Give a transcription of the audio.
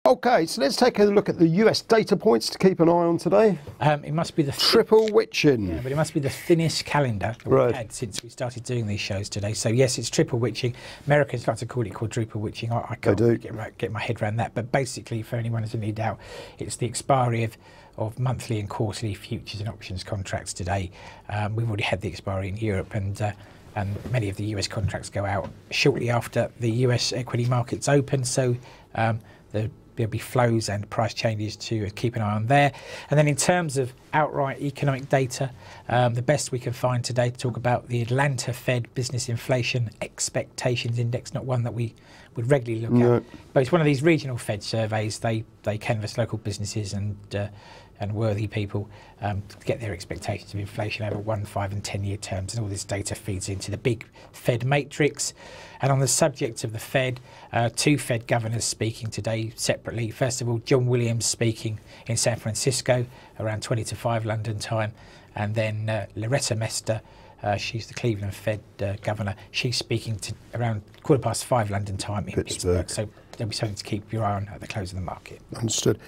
Okay, so let's take a look at the US data points to keep an eye on today. It must be the triple witching. Yeah, but it must be the thinnest calendar that we've had since we started doing these shows today. So yes, it's triple witching. Americans like to call it quadruple witching. I can't get my head around that. But basically, for anyone who's in any doubt, it's the expiry of monthly and quarterly futures and options contracts today. We've already had the expiry in Europe, and many of the US contracts go out shortly after the US equity markets open. So there'll be flows and price changes to keep an eye on there. And then in terms of outright economic data, the best we can find today to talk about the Atlanta Fed Business Inflation Expectations Index, not one that we would regularly look at, but it's one of these regional Fed surveys. They canvass local businesses and worthy people to get their expectations of inflation over 1, 5 and 10-year terms, and all this data feeds into the big Fed matrix. And on the subject of the Fed, 2 Fed governors speaking today separately. First of all, John Williams speaking in San Francisco around 20 to 5 London time, and then Loretta Mester, she's the Cleveland Fed governor. She's speaking to around 5:15 London time in Pittsburgh. So there'll be something to keep your eye on at the close of the market. Understood.